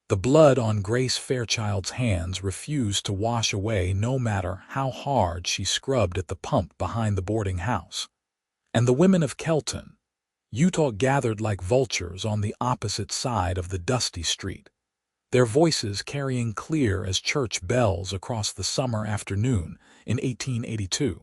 The blood on Grace Fairchild's hands refused to wash away no matter how hard she scrubbed at the pump behind the boarding house. And the women of Kelton, Utah, gathered like vultures on the opposite side of the dusty street, their voices carrying clear as church bells across the summer afternoon in 1882.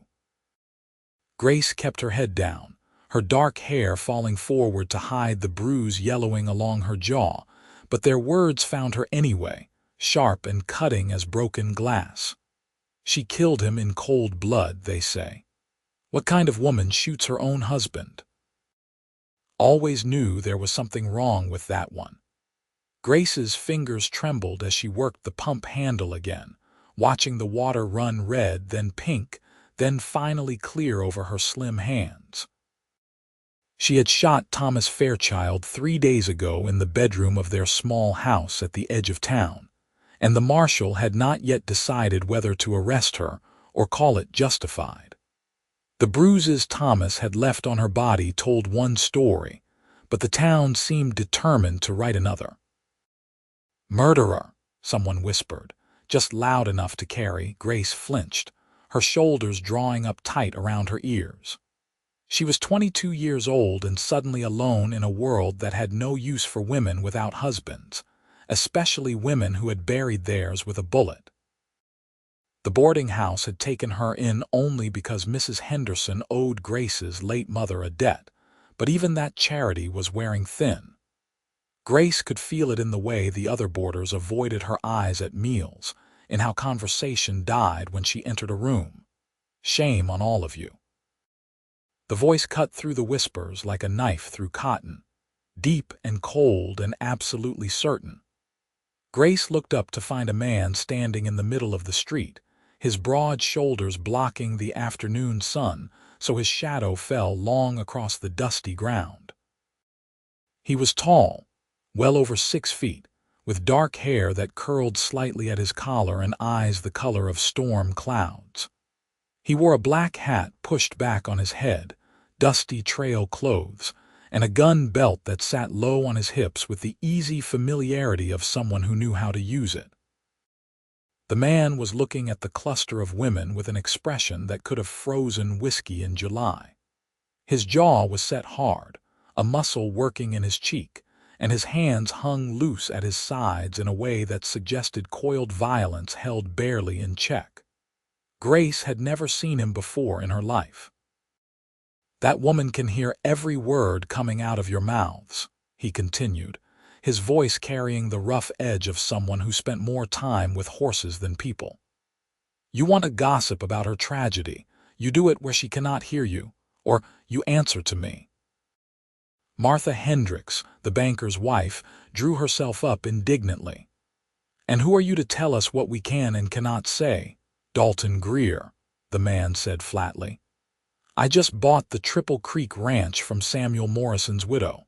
Grace kept her head down, her dark hair falling forward to hide the bruise yellowing along her jaw, but their words found her anyway, sharp and cutting as broken glass. She killed him in cold blood, they say. What kind of woman shoots her own husband? Always knew there was something wrong with that one. Grace's fingers trembled as she worked the pump handle again, watching the water run red, then pink, then finally clear over her slim hands. She had shot Thomas Fairchild 3 days ago in the bedroom of their small house at the edge of town, and the marshal had not yet decided whether to arrest her or call it justified. The bruises Thomas had left on her body told one story, but the town seemed determined to write another. "Murderer," someone whispered, just loud enough to carry. Grace flinched, her shoulders drawing up tight around her ears. She was 22 years old and suddenly alone in a world that had no use for women without husbands, especially women who had buried theirs with a bullet. The boarding house had taken her in only because Mrs. Henderson owed Grace's late mother a debt, but even that charity was wearing thin. Grace could feel it in the way the other boarders avoided her eyes at meals, in how conversation died when she entered a room. "Shame on all of you." The voice cut through the whispers like a knife through cotton, deep and cold and absolutely certain. Grace looked up to find a man standing in the middle of the street, his broad shoulders blocking the afternoon sun so his shadow fell long across the dusty ground. He was tall, well over 6 feet, with dark hair that curled slightly at his collar and eyes the color of storm clouds. He wore a black hat pushed back on his head, dusty trail clothes, and a gun belt that sat low on his hips with the easy familiarity of someone who knew how to use it. The man was looking at the cluster of women with an expression that could have frozen whiskey in July. His jaw was set hard, a muscle working in his cheek, and his hands hung loose at his sides in a way that suggested coiled violence held barely in check. Grace had never seen him before in her life. "That woman can hear every word coming out of your mouths," he continued, his voice carrying the rough edge of someone who spent more time with horses than people. "You want to gossip about her tragedy, you do it where she cannot hear you, or you answer to me." Martha Hendricks, the banker's wife, drew herself up indignantly. "And who are you to tell us what we can and cannot say?" "Dalton Greer," the man said flatly. "I just bought the Triple Creek Ranch from Samuel Morrison's widow.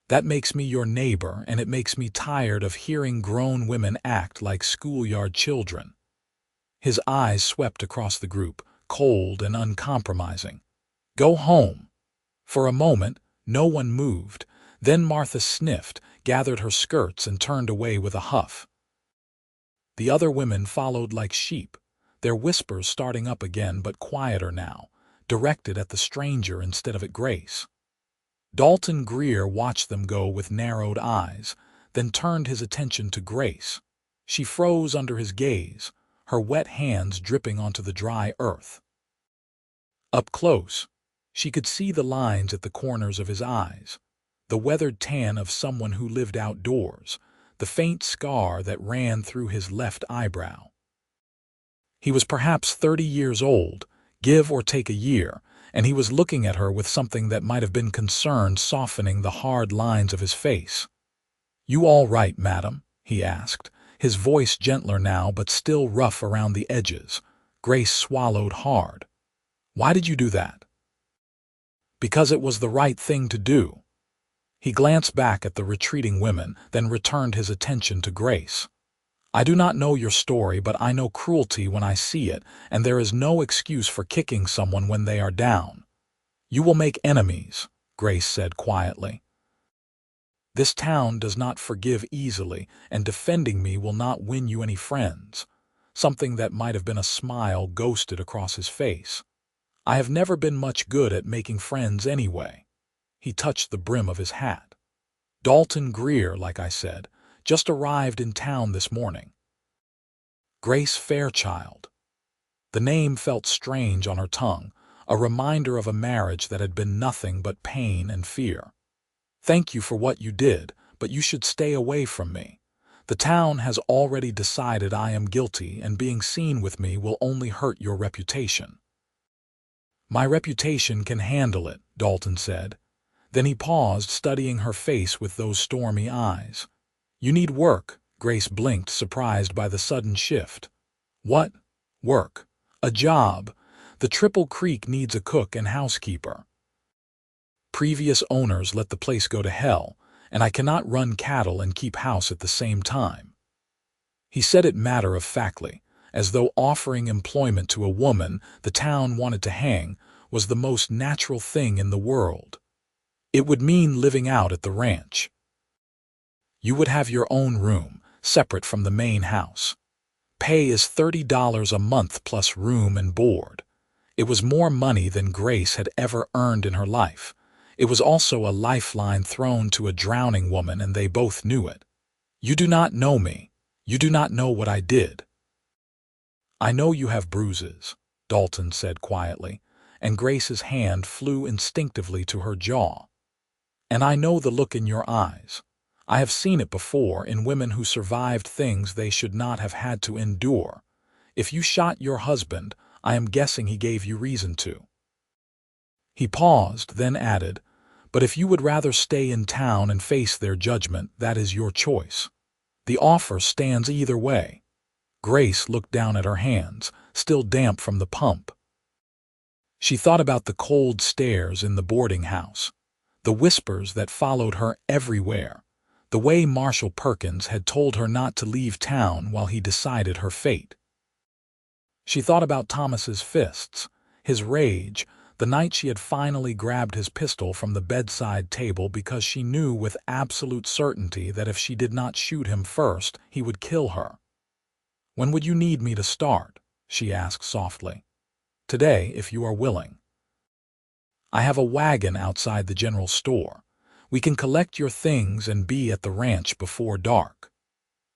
That makes me your neighbor, and it makes me tired of hearing grown women act like schoolyard children." His eyes swept across the group, cold and uncompromising. "Go home." For a moment, no one moved. Then Martha sniffed, gathered her skirts, and turned away with a huff. The other women followed like sheep, their whispers starting up again but quieter now, directed at the stranger instead of at Grace. Dalton Greer watched them go with narrowed eyes, then turned his attention to Grace. She froze under his gaze, her wet hands dripping onto the dry earth. Up close, she could see the lines at the corners of his eyes, the weathered tan of someone who lived outdoors, the faint scar that ran through his left eyebrow. He was perhaps 30 years old, give or take a year, and he was looking at her with something that might have been concern softening the hard lines of his face. "You all right, madam?" he asked, his voice gentler now but still rough around the edges. Grace swallowed hard. "Why did you do that?" "Because it was the right thing to do." He glanced back at the retreating women, then returned his attention to Grace. "I do not know your story, but I know cruelty when I see it, and there is no excuse for kicking someone when they are down. You will make enemies," Grace said quietly. This town does not forgive easily, and defending me will not win you any friends. Something that might have been a smile ghosted across his face. I have never been much good at making friends anyway. He touched the brim of his hat. Dalton Greer, like I said, just arrived in town this morning. Grace Fairchild. The name felt strange on her tongue, a reminder of a marriage that had been nothing but pain and fear. Thank you for what you did, but you should stay away from me. The town has already decided I am guilty, and being seen with me will only hurt your reputation. My reputation can handle it, Dalton said. Then he paused, studying her face with those stormy eyes. You need work, Grace blinked, surprised by the sudden shift. What? Work. A job. The Triple Creek needs a cook and housekeeper. Previous owners let the place go to hell, and I cannot run cattle and keep house at the same time. He said it matter-of-factly, as though offering employment to a woman the town wanted to hang was the most natural thing in the world. It would mean living out at the ranch. You would have your own room, separate from the main house. Pay is $30 a month plus room and board. It was more money than Grace had ever earned in her life. It was also a lifeline thrown to a drowning woman, and they both knew it. You do not know me. You do not know what I did. I know you have bruises, Dalton said quietly, and Grace's hand flew instinctively to her jaw. And I know the look in your eyes. I have seen it before in women who survived things they should not have had to endure. If you shot your husband, I am guessing he gave you reason to. He paused, then added, but if you would rather stay in town and face their judgment, that is your choice. The offer stands either way. Grace looked down at her hands, still damp from the pump. She thought about the cold stares in the boarding house, the whispers that followed her everywhere, the way Marshall Perkins had told her not to leave town while he decided her fate. She thought about Thomas's fists, his rage, the night she had finally grabbed his pistol from the bedside table because she knew with absolute certainty that if she did not shoot him first, he would kill her. When would you need me to start? She asked softly. Today, if you are willing. I have a wagon outside the general store. We can collect your things and be at the ranch before dark.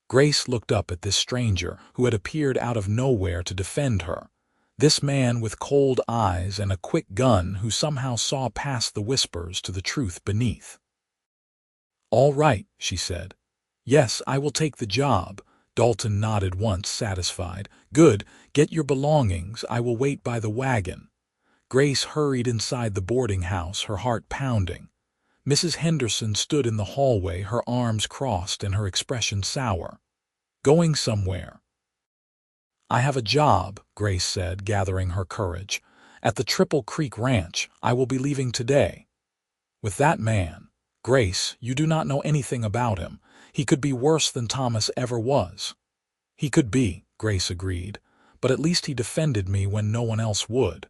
Grace looked up at this stranger who had appeared out of nowhere to defend her. This man with cold eyes and a quick gun who somehow saw past the whispers to the truth beneath. All right, she said. Yes, I will take the job. Dalton nodded once, satisfied. Good, get your belongings. I will wait by the wagon. Grace hurried inside the boarding house, her heart pounding. Mrs. Henderson stood in the hallway, her arms crossed and her expression sour. Going somewhere. I have a job, Grace said, gathering her courage. At the Triple Creek Ranch. I will be leaving today. With that man. Grace, you do not know anything about him. He could be worse than Thomas ever was. He could be, Grace agreed, but at least he defended me when no one else would.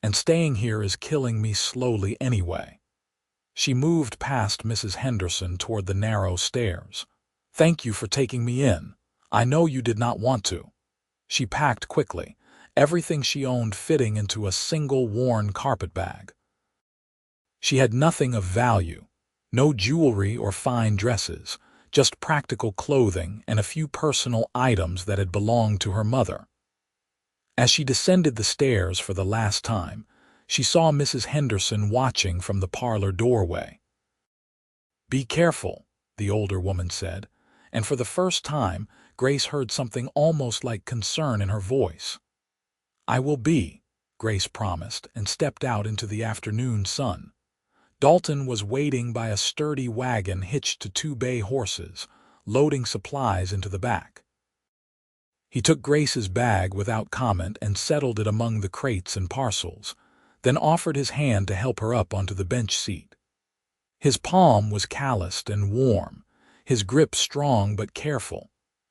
And staying here is killing me slowly anyway. She moved past Mrs. Henderson toward the narrow stairs. Thank you for taking me in. I know you did not want to. She packed quickly, everything she owned fitting into a single worn carpetbag. She had nothing of value, no jewelry or fine dresses, just practical clothing and a few personal items that had belonged to her mother. As she descended the stairs for the last time, she saw Mrs. Henderson watching from the parlor doorway. Be careful, the older woman said, and for the first time, Grace heard something almost like concern in her voice. I will be, Grace promised, and stepped out into the afternoon sun. Dalton was waiting by a sturdy wagon hitched to 2 bay horses, loading supplies into the back. He took Grace's bag without comment and settled it among the crates and parcels, then offered his hand to help her up onto the bench seat. His palm was calloused and warm, his grip strong but careful,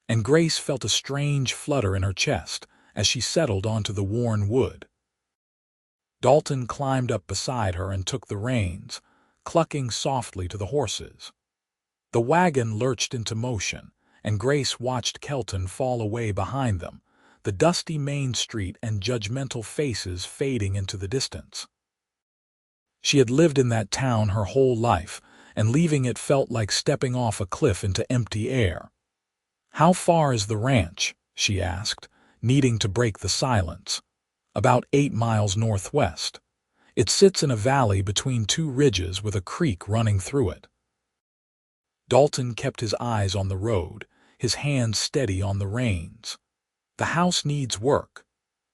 and Grace felt a strange flutter in her chest as she settled onto the worn wood. Dalton climbed up beside her and took the reins, clucking softly to the horses. The wagon lurched into motion, and Grace watched Kelton fall away behind them, the dusty main street and judgmental faces fading into the distance. She had lived in that town her whole life, and leaving it felt like stepping off a cliff into empty air. "How far is the ranch?" she asked, needing to break the silence. "About 8 miles northwest. It sits in a valley between two ridges with a creek running through it." Dalton kept his eyes on the road, his hands steady on the reins. "The house needs work.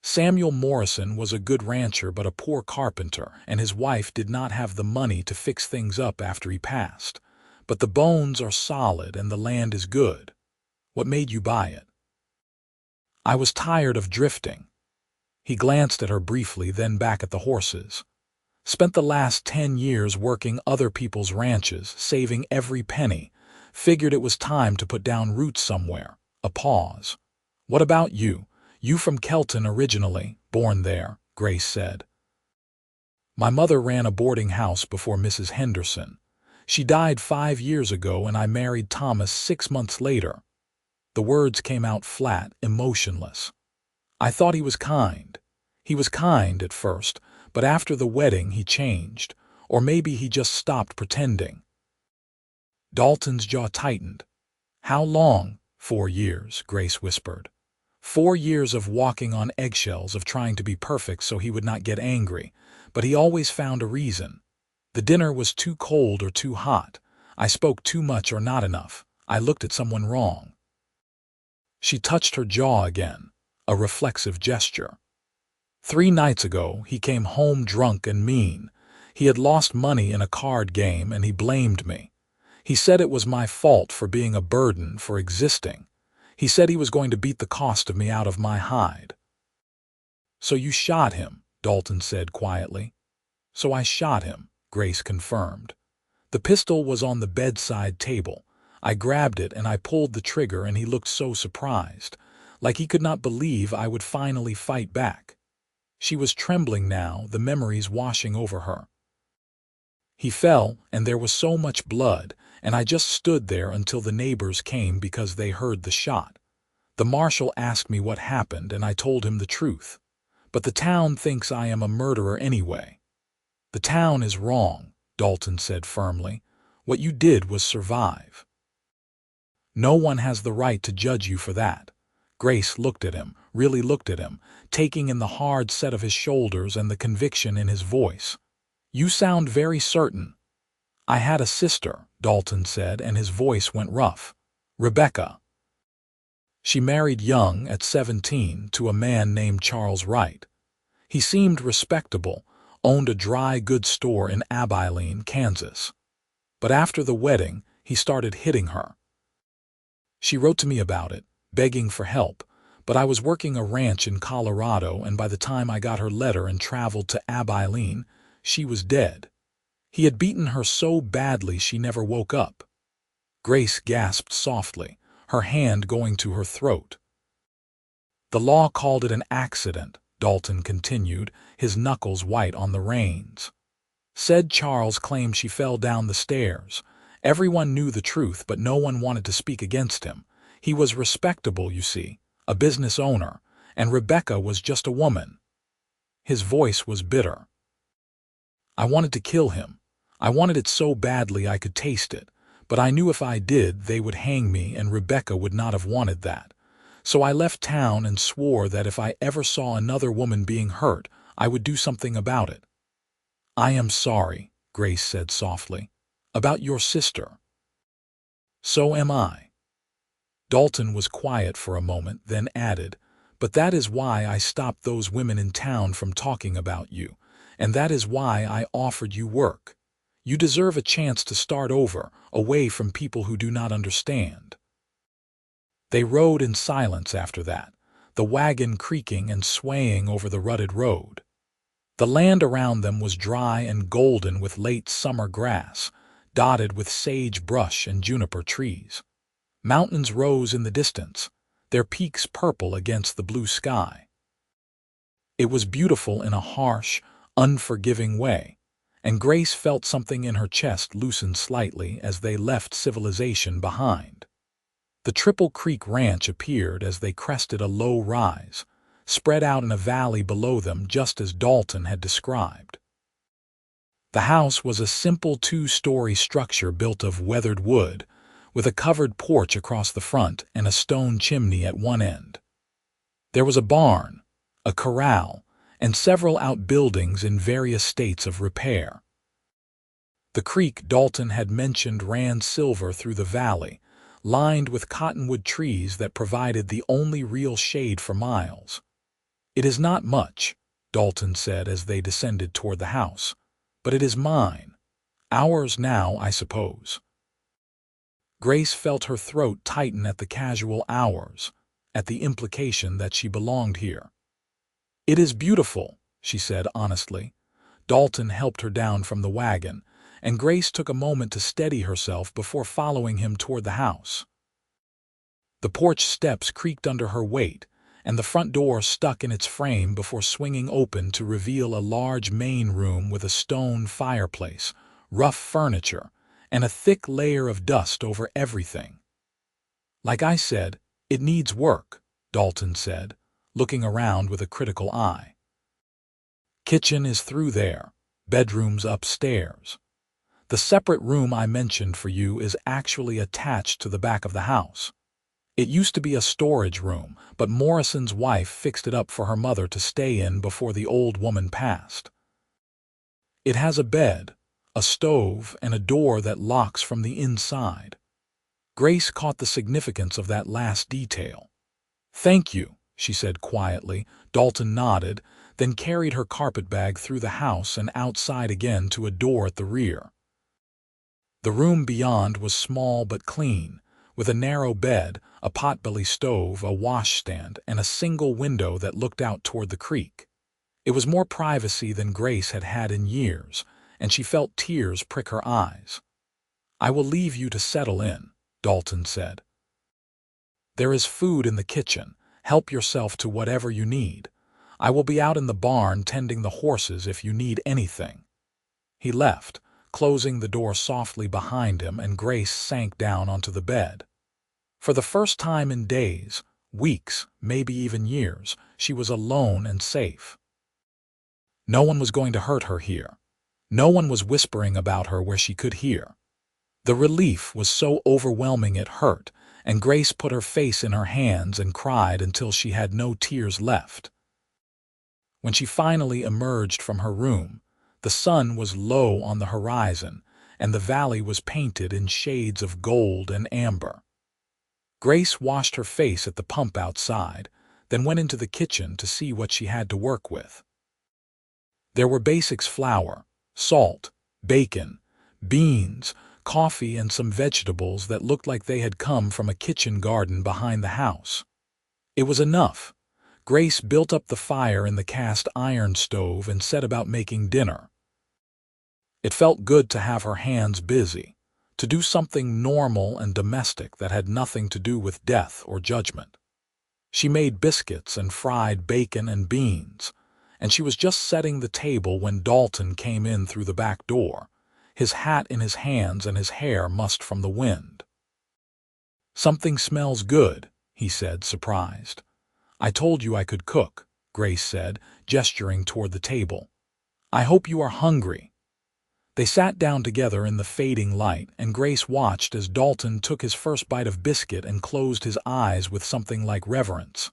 Samuel Morrison was a good rancher but a poor carpenter, and his wife did not have the money to fix things up after he passed. But the bones are solid and the land is good. What made you buy it?" "I was tired of drifting." He glanced at her briefly, then back at the horses. "Spent the last 10 years working other people's ranches, saving every penny. Figured it was time to put down roots somewhere." A pause. "What about you? You from Kelton originally, born there," Grace said. "My mother ran a boarding house before Mrs. Henderson. She died 5 years ago and I married Thomas 6 months later." The words came out flat, emotionless. "I thought he was kind. He was kind at first, but after the wedding he changed. Or maybe he just stopped pretending." Dalton's jaw tightened. "How long?" "4 years," Grace whispered. 4 years of walking on eggshells, of trying to be perfect so he would not get angry, but he always found a reason. "The dinner was too cold or too hot. I spoke too much or not enough. I looked at someone wrong." She touched her jaw again, a reflexive gesture. 3 nights ago, he came home drunk and mean. He had lost money in a card game and he blamed me. He said it was my fault for being a burden, for existing. He said he was going to beat the cost of me out of my hide. "So you shot him," Dalton said quietly. "So I shot him," Grace confirmed. "The pistol was on the bedside table. I grabbed it and I pulled the trigger and he looked so surprised, like he could not believe I would finally fight back." She was trembling now, the memories washing over her. "He fell and there was so much blood, and I just stood there until the neighbors came because they heard the shot. The marshal asked me what happened and I told him the truth. But the town thinks I am a murderer anyway." "The town is wrong," Dalton said firmly. "What you did was survive. No one has the right to judge you for that." Grace looked at him, really looked at him, taking in the hard set of his shoulders and the conviction in his voice. "You sound very certain." "I had a sister," Dalton said, and his voice went rough. "Rebecca. She married young, at 17, to a man named Charles Wright. He seemed respectable, owned a dry goods store in Abilene, Kansas. But after the wedding, he started hitting her. She wrote to me about it, begging for help, but I was working a ranch in Colorado, and by the time I got her letter and traveled to Abilene, she was dead. He had beaten her so badly she never woke up." Grace gasped softly, her hand going to her throat. "The law called it an accident," Dalton continued, his knuckles white on the reins. "Said Charles claimed she fell down the stairs. Everyone knew the truth, but no one wanted to speak against him. He was respectable, you see, a business owner, and Rebecca was just a woman." His voice was bitter. "I wanted to kill him. I wanted it so badly I could taste it, but I knew if I did, they would hang me, and Rebecca would not have wanted that. So I left town and swore that if I ever saw another woman being hurt, I would do something about it." "I am sorry," Grace said softly. "About your sister." "So am I." Dalton was quiet for a moment, then added, "But that is why I stopped those women in town from talking about you, and that is why I offered you work. You deserve a chance to start over, away from people who do not understand." They rode in silence after that, the wagon creaking and swaying over the rutted road. The land around them was dry and golden with late summer grass, dotted with sagebrush and juniper trees. Mountains rose in the distance, their peaks purple against the blue sky. It was beautiful in a harsh, unforgiving way, and Grace felt something in her chest loosen slightly as they left civilization behind. The Triple Creek Ranch appeared as they crested a low rise, spread out in a valley below them just as Dalton had described. The house was a simple two-story structure built of weathered wood, with a covered porch across the front and a stone chimney at one end. There was a barn, a corral, and several outbuildings in various states of repair. The creek Dalton had mentioned ran silver through the valley, lined with cottonwood trees that provided the only real shade for miles. "It is not much," Dalton said as they descended toward the house, "but it is mine. Ours now, I suppose." Grace felt her throat tighten at the casual ours, at the implication that she belonged here. "It is beautiful," she said honestly. Dalton helped her down from the wagon, and Grace took a moment to steady herself before following him toward the house. The porch steps creaked under her weight, and the front door stuck in its frame before swinging open to reveal a large main room with a stone fireplace, rough furniture, and a thick layer of dust over everything. "Like I said, it needs work," Dalton said, looking around with a critical eye. "Kitchen is through there, bedrooms upstairs. The separate room I mentioned for you is actually attached to the back of the house. It used to be a storage room, but Morrison's wife fixed it up for her mother to stay in before the old woman passed. It has a bed, a stove, and a door that locks from the inside." Grace caught the significance of that last detail. "Thank you," she said quietly. Dalton nodded, then carried her carpetbag through the house and outside again to a door at the rear. The room beyond was small but clean, with a narrow bed, a potbelly stove, a washstand, and a single window that looked out toward the creek. It was more privacy than Grace had had in years, and she felt tears prick her eyes. "I will leave you to settle in," Dalton said. "There is food in the kitchen. Help yourself to whatever you need. I will be out in the barn tending the horses if you need anything." He left, closing the door softly behind him, and Grace sank down onto the bed. For the first time in days, weeks, maybe even years, she was alone and safe. No one was going to hurt her here. No one was whispering about her where she could hear. The relief was so overwhelming it hurt, and Grace put her face in her hands and cried until she had no tears left. When she finally emerged from her room, the sun was low on the horizon, and the valley was painted in shades of gold and amber. Grace washed her face at the pump outside, then went into the kitchen to see what she had to work with. There were basics: flour, salt, bacon, beans, coffee, and some vegetables that looked like they had come from a kitchen garden behind the house. It was enough. Grace built up the fire in the cast iron stove and set about making dinner. It felt good to have her hands busy, to do something normal and domestic that had nothing to do with death or judgment. She made biscuits and fried bacon and beans, and she was just setting the table when Dalton came in through the back door, his hat in his hands and his hair mussed from the wind. "Something smells good," he said, surprised. "I told you I could cook," Grace said, gesturing toward the table. "I hope you are hungry." They sat down together in the fading light, and Grace watched as Dalton took his first bite of biscuit and closed his eyes with something like reverence.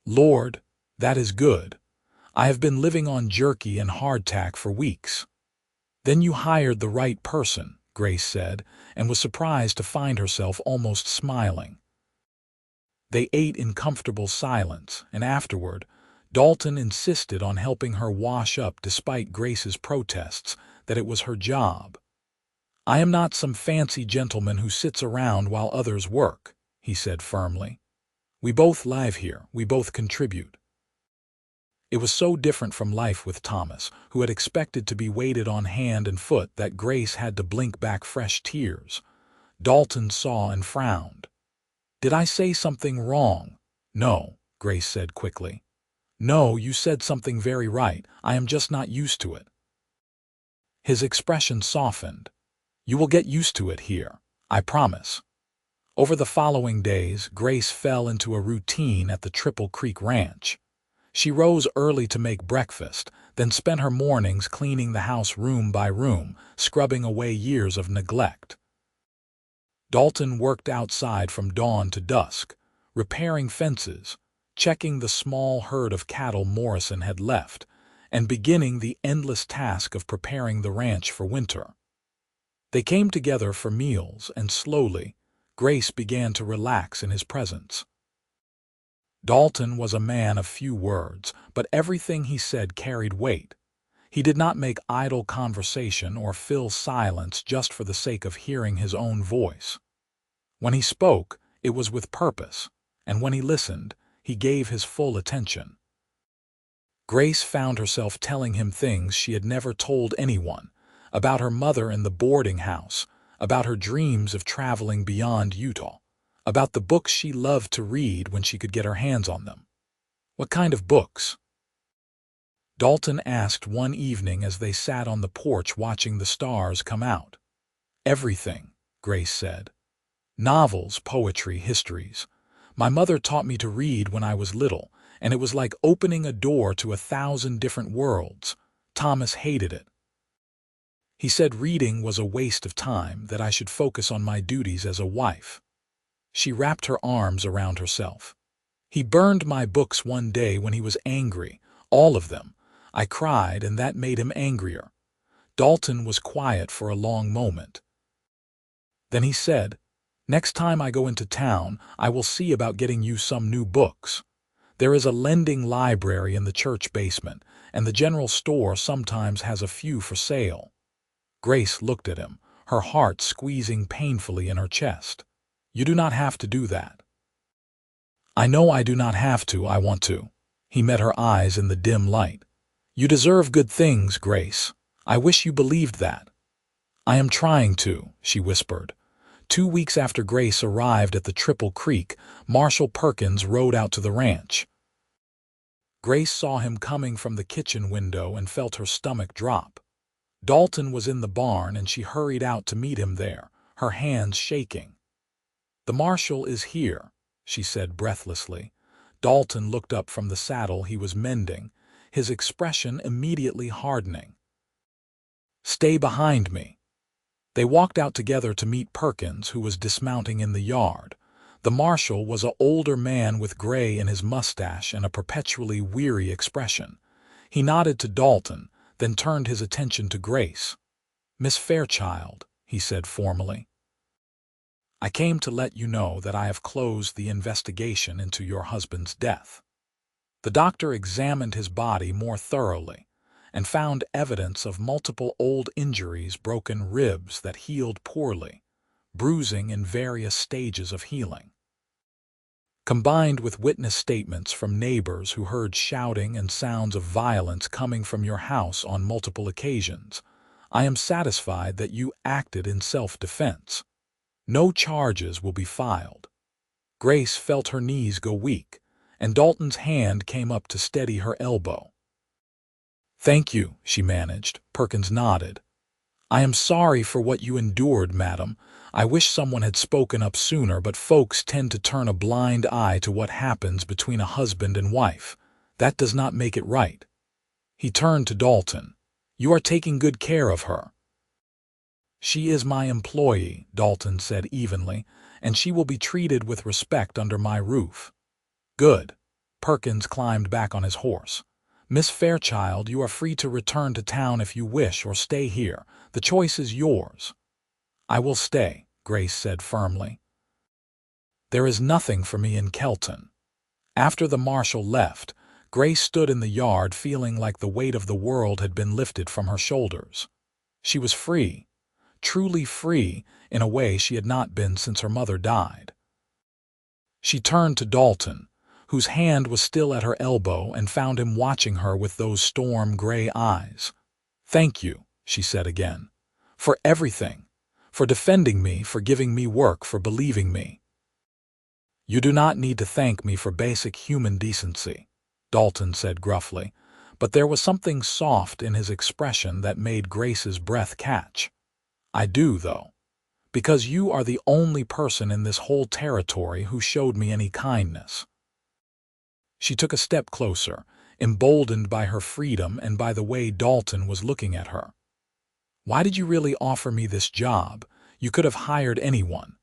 "Lord, that is good. I have been living on jerky and hardtack for weeks." "Then you hired the right person," Grace said, and was surprised to find herself almost smiling. They ate in comfortable silence, and afterward, Dalton insisted on helping her wash up despite Grace's protests that it was her job. "I am not some fancy gentleman who sits around while others work," he said firmly. "We both live here, we both contribute." It was so different from life with Thomas, who had expected to be waited on hand and foot, that Grace had to blink back fresh tears. Dalton saw and frowned. "Did I say something wrong?" "No," Grace said quickly. "No, you said something very right. I am just not used to it." His expression softened. "You will get used to it here, I promise." Over the following days, Grace fell into a routine at the Triple Creek Ranch. She rose early to make breakfast, then spent her mornings cleaning the house room by room, scrubbing away years of neglect. Dalton worked outside from dawn to dusk, repairing fences, checking the small herd of cattle Morrison had left, and beginning the endless task of preparing the ranch for winter. They came together for meals, and slowly, Grace began to relax in his presence. Dalton was a man of few words, but everything he said carried weight. He did not make idle conversation or fill silence just for the sake of hearing his own voice. When he spoke, it was with purpose, and when he listened, he gave his full attention. Grace found herself telling him things she had never told anyone, about her mother in the boarding house, about her dreams of traveling beyond Utah, about the books she loved to read when she could get her hands on them. "What kind of books?" Dalton asked one evening as they sat on the porch watching the stars come out. "Everything," Grace said. "Novels, poetry, histories. My mother taught me to read when I was little, and it was like opening a door to 1,000 different worlds. Thomas hated it. He said reading was a waste of time, that I should focus on my duties as a wife." She wrapped her arms around herself. "He burned my books one day when he was angry, all of them. I cried, and that made him angrier." Dalton was quiet for a long moment. Then he said, "Next time I go into town, I will see about getting you some new books. There is a lending library in the church basement, and the general store sometimes has a few for sale." Grace looked at him, her heart squeezing painfully in her chest. "You do not have to do that." "I know I do not have to, I want to." He met her eyes in the dim light. "You deserve good things, Grace. I wish you believed that." "I am trying to," she whispered. 2 weeks after Grace arrived at the Triple Creek, Marshal Perkins rode out to the ranch. Grace saw him coming from the kitchen window and felt her stomach drop. Dalton was in the barn, and she hurried out to meet him there, her hands shaking. "The marshal is here," she said breathlessly. Dalton looked up from the saddle he was mending, his expression immediately hardening. "Stay behind me." They walked out together to meet Perkins, who was dismounting in the yard. The marshal was an older man with gray in his mustache and a perpetually weary expression. He nodded to Dalton, then turned his attention to Grace. "Miss Fairchild," he said formally, "I came to let you know that I have closed the investigation into your husband's death." The doctor examined his body more thoroughly and found evidence of multiple old injuries, broken ribs that healed poorly, bruising in various stages of healing. Combined with witness statements from neighbors who heard shouting and sounds of violence coming from your house on multiple occasions, I am satisfied that you acted in self-defense. No charges will be filed. Grace felt her knees go weak, and Dalton's hand came up to steady her elbow. "Thank you," she managed. Perkins nodded. "I am sorry for what you endured, madam. I wish someone had spoken up sooner, but folks tend to turn a blind eye to what happens between a husband and wife. That does not make it right." He turned to Dalton. "You are taking good care of her." "She is my employee," Dalton said evenly, "and she will be treated with respect under my roof." "Good." Perkins climbed back on his horse. "Miss Fairchild, you are free to return to town if you wish, or stay here. The choice is yours." "I will stay," Grace said firmly. "There is nothing for me in Kelton." After the marshal left, Grace stood in the yard feeling like the weight of the world had been lifted from her shoulders. She was free, truly free, in a way she had not been since her mother died. She turned to Dalton, whose hand was still at her elbow, and found him watching her with those storm-gray eyes. "Thank you," she said again, "for everything. For defending me, for giving me work, for believing me." "You do not need to thank me for basic human decency," Dalton said gruffly. but there was something soft in his expression that made Grace's breath catch. "I do, though, because you are the only person in this whole territory who showed me any kindness." She took a step closer, emboldened by her freedom and by the way Dalton was looking at her. "Why did you really offer me this job? You could have hired anyone."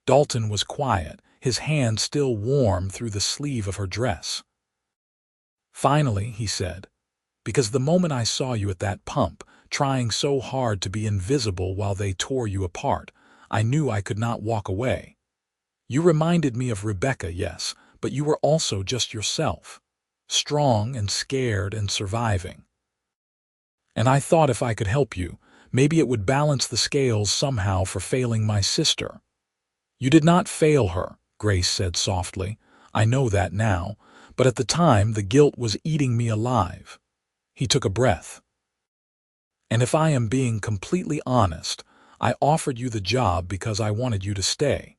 Dalton was quiet, his hand still warm through the sleeve of her dress. "Finally," he said, "because the moment I saw you at that pump, trying so hard to be invisible while they tore you apart, I knew I could not walk away. You reminded me of Rebecca, yes, but you were also just yourself, strong and scared and surviving. And I thought if I could help you, maybe it would balance the scales somehow for failing my sister." "You did not fail her," Grace said softly. "I know that now, but at the time the guilt was eating me alive." He took a breath. "And if I am being completely honest, I offered you the job because I wanted you to stay.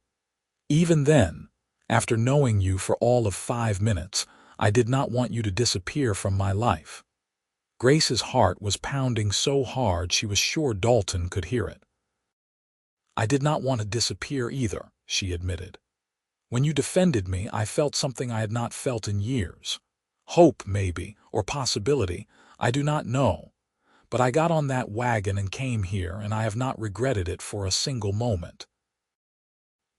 Even then, after knowing you for all of 5 minutes, I did not want you to disappear from my life." Grace's heart was pounding so hard she was sure Dalton could hear it. "I did not want to disappear either," she admitted. "When you defended me, I felt something I had not felt in years. Hope, maybe, or possibility, I do not know. But I got on that wagon and came here, and I have not regretted it for a single moment."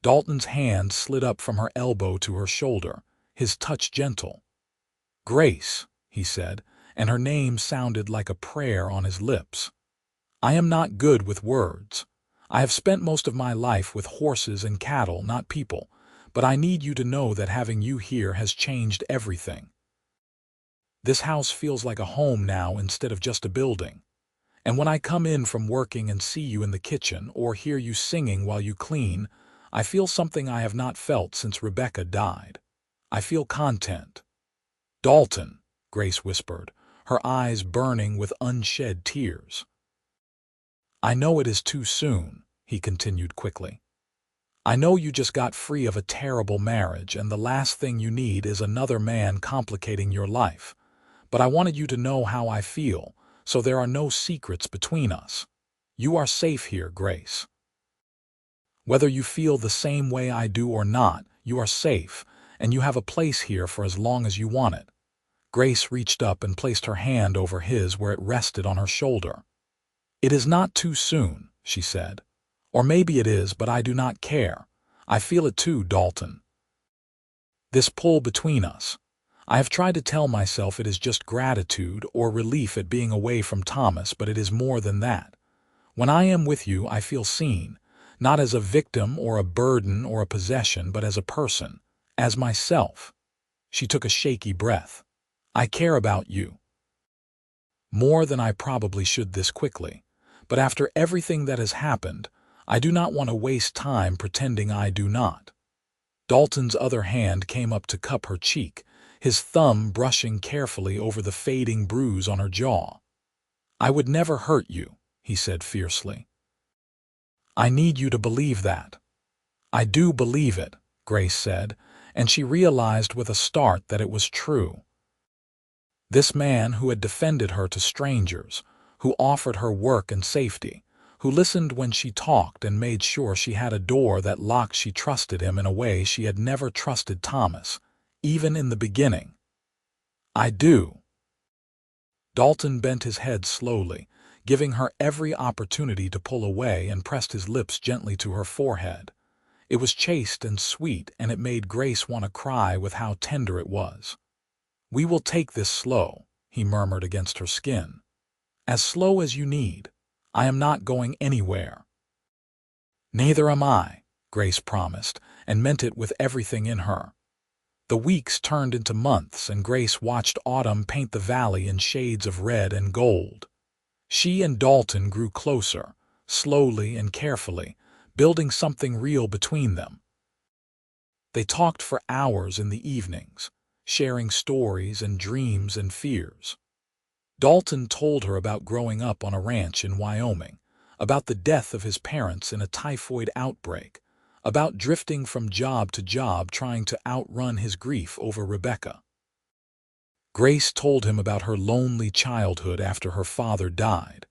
Dalton's hand slid up from her elbow to her shoulder, his touch gentle. "Grace," he said, and her name sounded like a prayer on his lips. "I am not good with words. I have spent most of my life with horses and cattle, not people, but I need you to know that having you here has changed everything. This house feels like a home now instead of just a building. And when I come in from working and see you in the kitchen or hear you singing while you clean, I feel something I have not felt since Rebecca died. I feel content." "Dalton," Grace whispered, her eyes burning with unshed tears. "I know it is too soon," he continued quickly. "I know you just got free of a terrible marriage and the last thing you need is another man complicating your life. But I wanted you to know how I feel, so there are no secrets between us. You are safe here, Grace. Whether you feel the same way I do or not, you are safe, and you have a place here for as long as you want it." Grace reached up and placed her hand over his where it rested on her shoulder. "It is not too soon," she said. "Or maybe it is, but I do not care. I feel it too, Dalton. This pull between us. I have tried to tell myself it is just gratitude or relief at being away from Thomas, but it is more than that. When I am with you, I feel seen, not as a victim or a burden or a possession, but as a person, as myself." She took a shaky breath. "I care about you. More than I probably should this quickly. But after everything that has happened, I do not want to waste time pretending I do not." Dalton's other hand came up to cup her cheek, his thumb brushing carefully over the fading bruise on her jaw. "I would never hurt you," he said fiercely. "I need you to believe that." "I do believe it," Grace said, and she realized with a start that it was true. This man who had defended her to strangers, who offered her work and safety, who listened when she talked and made sure she had a door that locked, she trusted him in a way she had never trusted Thomas, even in the beginning. "I do." Dalton bent his head slowly, giving her every opportunity to pull away, and pressed his lips gently to her forehead. It was chaste and sweet, and it made Grace want to cry with how tender it was. "We will take this slow," he murmured against her skin. "As slow as you need. I am not going anywhere." "Neither am I," Grace promised, and meant it with everything in her. The weeks turned into months, and Grace watched autumn paint the valley in shades of red and gold. She and Dalton grew closer, slowly and carefully, building something real between them. They talked for hours in the evenings, sharing stories and dreams and fears. Dalton told her about growing up on a ranch in Wyoming, about the death of his parents in a typhoid outbreak, about drifting from job to job trying to outrun his grief over Rebecca. Grace told him about her lonely childhood after her father died,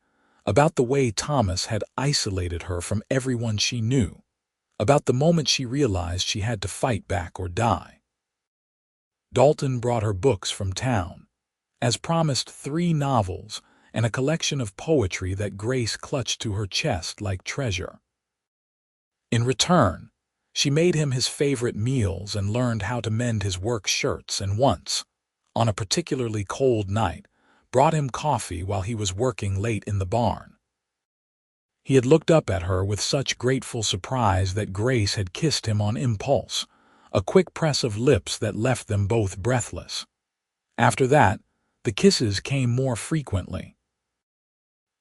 about the way Thomas had isolated her from everyone she knew, about the moment she realized she had to fight back or die. Dalton brought her books from town, as promised 3 novels and a collection of poetry that Grace clutched to her chest like treasure. In return, she made him his favorite meals and learned how to mend his work shirts, and once, on a particularly cold night, brought him coffee while he was working late in the barn. He had looked up at her with such grateful surprise that Grace had kissed him on impulse, a quick press of lips that left them both breathless. After that, the kisses came more frequently.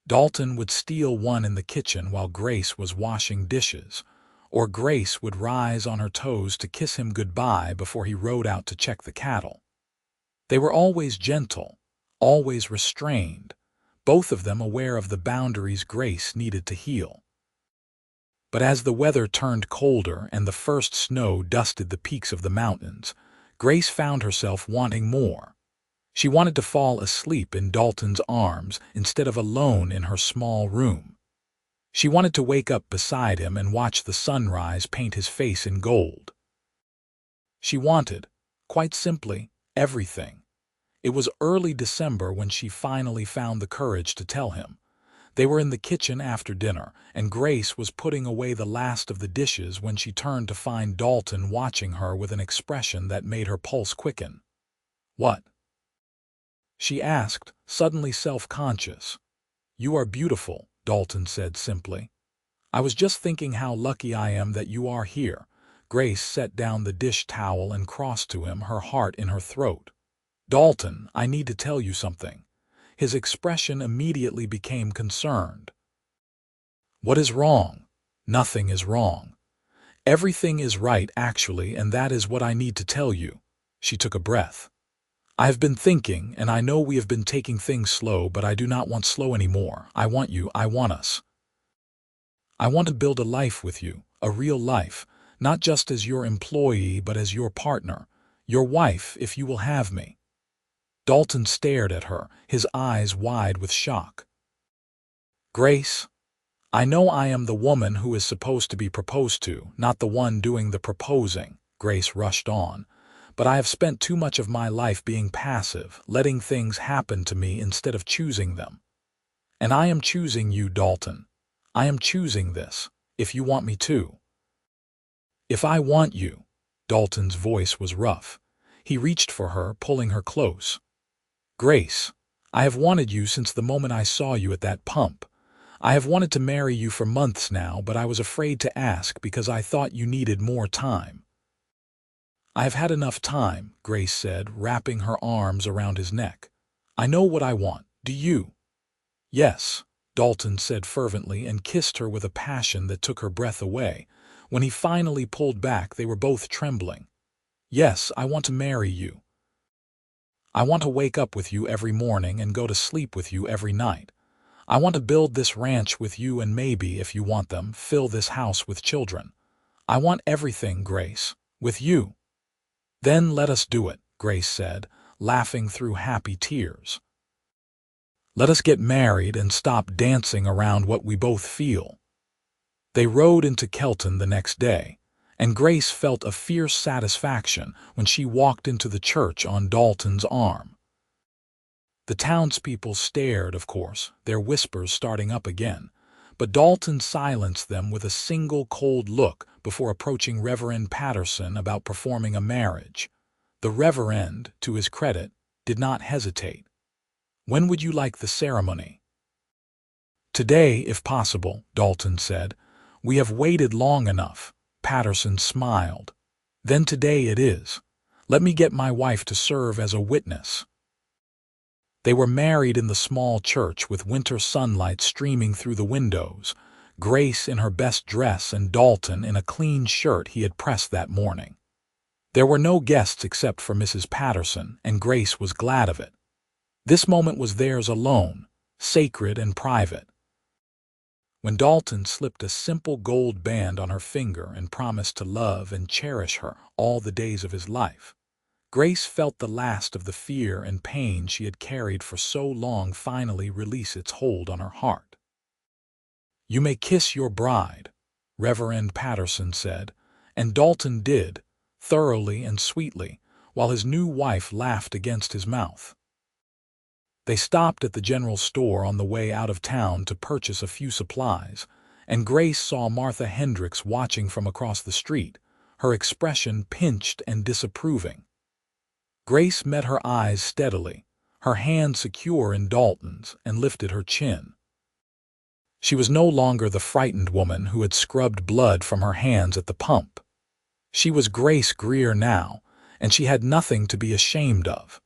Dalton would steal one in the kitchen while Grace was washing dishes, or Grace would rise on her toes to kiss him goodbye before he rode out to check the cattle. They were always gentle, always restrained, both of them aware of the boundaries Grace needed to heal. But as the weather turned colder and the first snow dusted the peaks of the mountains, Grace found herself wanting more. She wanted to fall asleep in Dalton's arms instead of alone in her small room. She wanted to wake up beside him and watch the sunrise paint his face in gold. She wanted, quite simply, everything. It was early December when she finally found the courage to tell him. They were in the kitchen after dinner, and Grace was putting away the last of the dishes when she turned to find Dalton watching her with an expression that made her pulse quicken. "What?" she asked, suddenly self-conscious. "You are beautiful," Dalton said simply. "I was just thinking how lucky I am that you are here." Grace set down the dish towel and crossed to him, her heart in her throat. "Dalton, I need to tell you something." His expression immediately became concerned. "What is wrong?" "Nothing is wrong. Everything is right, actually, and that is what I need to tell you." She took a breath. "I have been thinking, and I know we have been taking things slow, but I do not want slow anymore. I want you, I want us. I want to build a life with you, a real life, not just as your employee, but as your partner, your wife, if you will have me." Dalton stared at her, his eyes wide with shock. "Grace, I know I am the woman who is supposed to be proposed to, not the one doing the proposing," Grace rushed on. "But I have spent too much of my life being passive, letting things happen to me instead of choosing them. And I am choosing you, Dalton. I am choosing this, if you want me to." "If I want you." Dalton's voice was rough. He reached for her, pulling her close. "Grace, I have wanted you since the moment I saw you at that pump. I have wanted to marry you for months now, but I was afraid to ask because I thought you needed more time." "I have had enough time," Grace said, wrapping her arms around his neck. "I know what I want. Do you?" "Yes," Dalton said fervently and kissed her with a passion that took her breath away. When he finally pulled back, they were both trembling. "Yes, I want to marry you. I want to wake up with you every morning and go to sleep with you every night. I want to build this ranch with you and maybe, if you want them, fill this house with children. I want everything, Grace, with you." "Then let us do it," Grace said, laughing through happy tears. "Let us get married and stop dancing around what we both feel." They rode into Kelton the next day, and Grace felt a fierce satisfaction when she walked into the church on Dalton's arm. The townspeople stared, of course, their whispers starting up again, but Dalton silenced them with a single cold look before approaching Reverend Patterson about performing a marriage. The Reverend, to his credit, did not hesitate. "When would you like the ceremony?" "Today, if possible," Dalton said. "We have waited long enough." Patterson smiled. "Then today it is. Let me get my wife to serve as a witness." They were married in the small church with winter sunlight streaming through the windows, Grace in her best dress and Dalton in a clean shirt he had pressed that morning. There were no guests except for Mrs. Patterson, and Grace was glad of it. This moment was theirs alone, sacred and private. When Dalton slipped a simple gold band on her finger and promised to love and cherish her all the days of his life, Grace felt the last of the fear and pain she had carried for so long finally release its hold on her heart. "You may kiss your bride," Reverend Patterson said, and Dalton did, thoroughly and sweetly, while his new wife laughed against his mouth. They stopped at the general store on the way out of town to purchase a few supplies, and Grace saw Martha Hendricks watching from across the street, her expression pinched and disapproving. Grace met her eyes steadily, her hand secure in Dalton's, and lifted her chin. She was no longer the frightened woman who had scrubbed blood from her hands at the pump. She was Grace Greer now, and she had nothing to be ashamed of.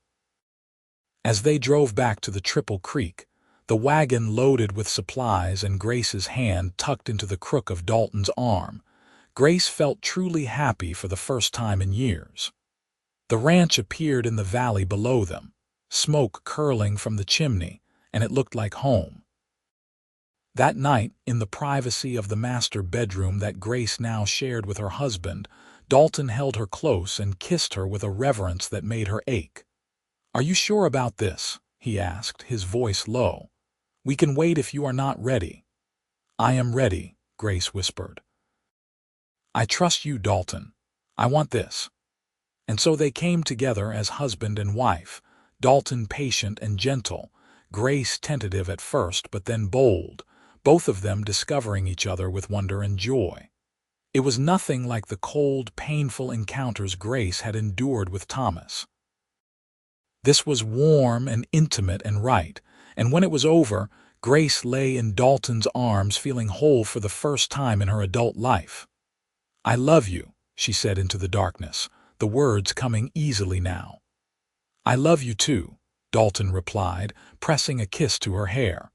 As they drove back to the Triple Creek, the wagon loaded with supplies and Grace's hand tucked into the crook of Dalton's arm, Grace felt truly happy for the first time in years. The ranch appeared in the valley below them, smoke curling from the chimney, and it looked like home. That night, in the privacy of the master bedroom that Grace now shared with her husband, Dalton held her close and kissed her with a reverence that made her ache. "Are you sure about this?" he asked, his voice low. "We can wait if you are not ready." "I am ready," Grace whispered. "I trust you, Dalton. I want this." And so they came together as husband and wife, Dalton patient and gentle, Grace tentative at first but then bold, both of them discovering each other with wonder and joy. It was nothing like the cold, painful encounters Grace had endured with Thomas. This was warm and intimate and right, and when it was over, Grace lay in Dalton's arms feeling whole for the first time in her adult life. "I love you," she said into the darkness, the words coming easily now. "I love you too," Dalton replied, pressing a kiss to her hair.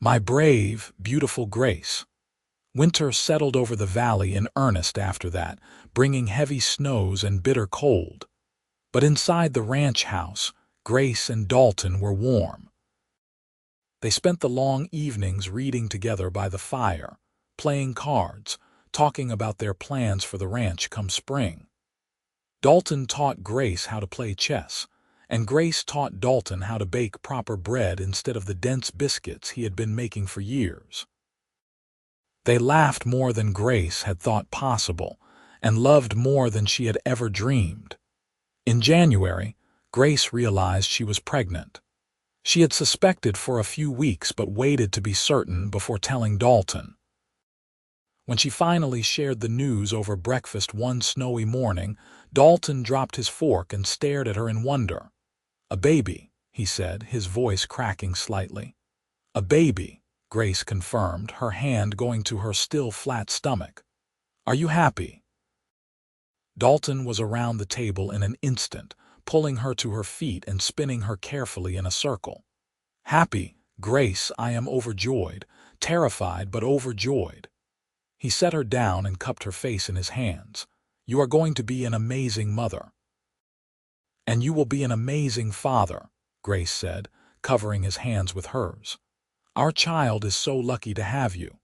"My brave, beautiful Grace." Winter settled over the valley in earnest after that, bringing heavy snows and bitter cold. But inside the ranch house, Grace and Dalton were warm. They spent the long evenings reading together by the fire, playing cards, talking about their plans for the ranch come spring. Dalton taught Grace how to play chess, and Grace taught Dalton how to bake proper bread instead of the dense biscuits he had been making for years. They laughed more than Grace had thought possible, and loved more than she had ever dreamed. In January, Grace realized she was pregnant. She had suspected for a few weeks but waited to be certain before telling Dalton. When she finally shared the news over breakfast one snowy morning, Dalton dropped his fork and stared at her in wonder. "A baby," he said, his voice cracking slightly. "A baby," Grace confirmed, her hand going to her still flat stomach. "Are you happy?" Dalton was around the table in an instant, pulling her to her feet and spinning her carefully in a circle. "Happy, Grace, I am overjoyed, terrified but overjoyed." He set her down and cupped her face in his hands. "You are going to be an amazing mother." "And you will be an amazing father," Grace said, covering his hands with hers. "Our child is so lucky to have you."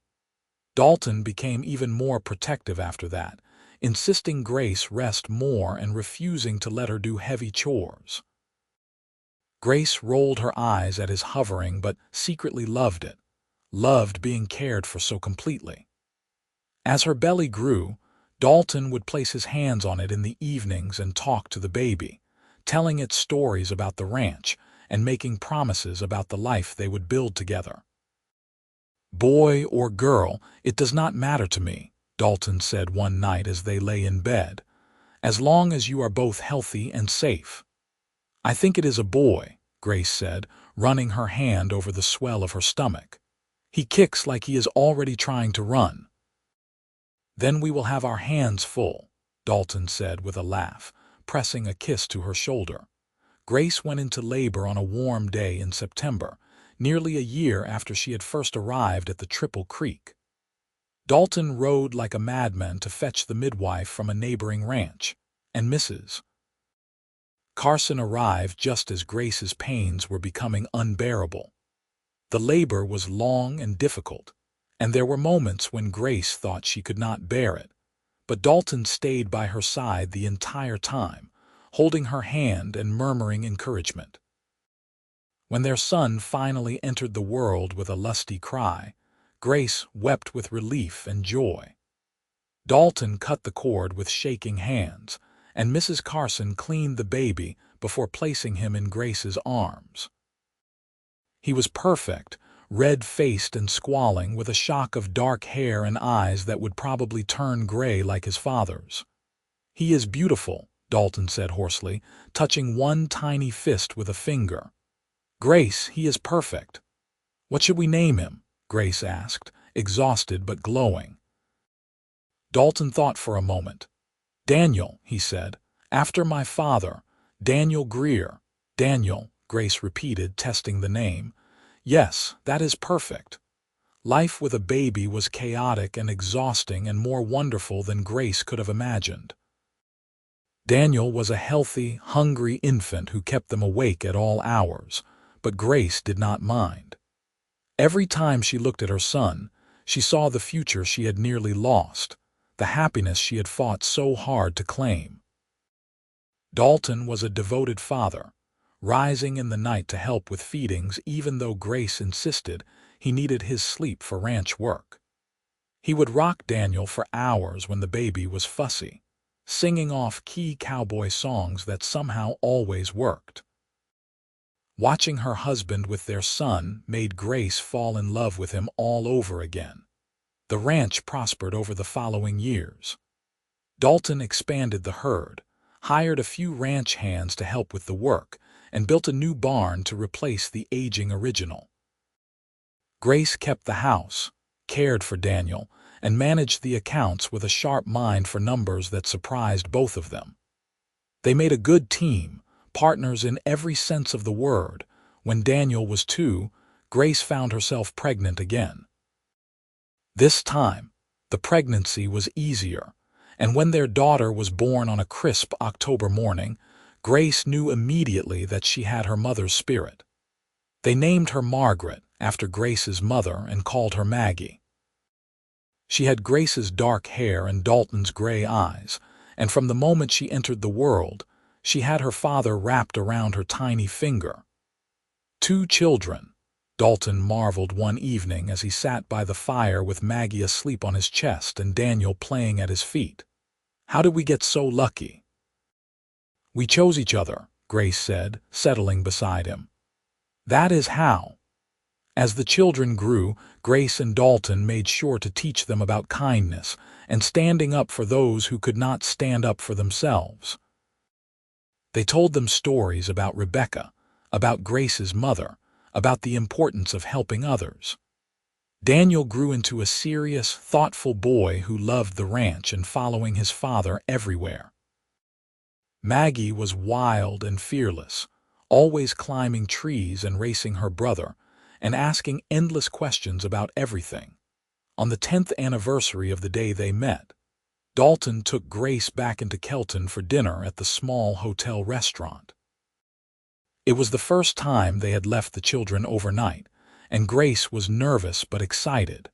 Dalton became even more protective after that, insisting Grace rest more and refusing to let her do heavy chores. Grace rolled her eyes at his hovering but secretly loved it, loved being cared for so completely. As her belly grew, Dalton would place his hands on it in the evenings and talk to the baby, telling it stories about the ranch and making promises about the life they would build together. "Boy or girl, it does not matter to me," Dalton said one night as they lay in bed, "as long as you are both healthy and safe." "I think it is a boy," Grace said, running her hand over the swell of her stomach. "He kicks like he is already trying to run." "Then we will have our hands full," Dalton said with a laugh, pressing a kiss to her shoulder. Grace went into labor on a warm day in September, nearly a year after she had first arrived at the Triple Creek. Dalton rode like a madman to fetch the midwife from a neighboring ranch, and Mrs. Carson arrived just as Grace's pains were becoming unbearable. The labor was long and difficult, and there were moments when Grace thought she could not bear it, but Dalton stayed by her side the entire time, holding her hand and murmuring encouragement. When their son finally entered the world with a lusty cry, Grace wept with relief and joy. Dalton cut the cord with shaking hands, and Mrs. Carson cleaned the baby before placing him in Grace's arms. He was perfect, red-faced and squalling, with a shock of dark hair and eyes that would probably turn gray like his father's. "He is beautiful," Dalton said hoarsely, touching one tiny fist with a finger. "Grace, he is perfect." "What should we name him?" Grace asked, exhausted but glowing. Dalton thought for a moment. "Daniel," he said, "after my father, Daniel Greer." "Daniel," Grace repeated, testing the name. "Yes, that is perfect." Life with a baby was chaotic and exhausting and more wonderful than Grace could have imagined. Daniel was a healthy, hungry infant who kept them awake at all hours, but Grace did not mind. Every time she looked at her son, she saw the future she had nearly lost, the happiness she had fought so hard to claim. Dalton was a devoted father, rising in the night to help with feedings even though Grace insisted he needed his sleep for ranch work. He would rock Daniel for hours when the baby was fussy, singing off key cowboy songs that somehow always worked. Watching her husband with their son made Grace fall in love with him all over again. The ranch prospered over the following years. Dalton expanded the herd, hired a few ranch hands to help with the work, and built a new barn to replace the aging original. Grace kept the house, cared for Daniel, and managed the accounts with a sharp mind for numbers that surprised both of them. They made a good team, partners in every sense of the word. When Daniel was 2, Grace found herself pregnant again. This time, the pregnancy was easier, and when their daughter was born on a crisp October morning, Grace knew immediately that she had her mother's spirit. They named her Margaret, after Grace's mother, and called her Maggie. She had Grace's dark hair and Dalton's gray eyes, and from the moment she entered the world, she had her father wrapped around her tiny finger. 2 children, Dalton marveled one evening as he sat by the fire with Maggie asleep on his chest and Daniel playing at his feet. "How did we get so lucky?" "We chose each other," Grace said, settling beside him. "That is how." As the children grew, Grace and Dalton made sure to teach them about kindness and standing up for those who could not stand up for themselves. They told them stories about Rebecca, about Grace's mother, about the importance of helping others. Daniel grew into a serious, thoughtful boy who loved the ranch and following his father everywhere. Maggie was wild and fearless, always climbing trees and racing her brother, and asking endless questions about everything. On the 10th anniversary of the day they met, Dalton took Grace back into Kelton for dinner at the small hotel restaurant. It was the first time they had left the children overnight, and Grace was nervous but excited.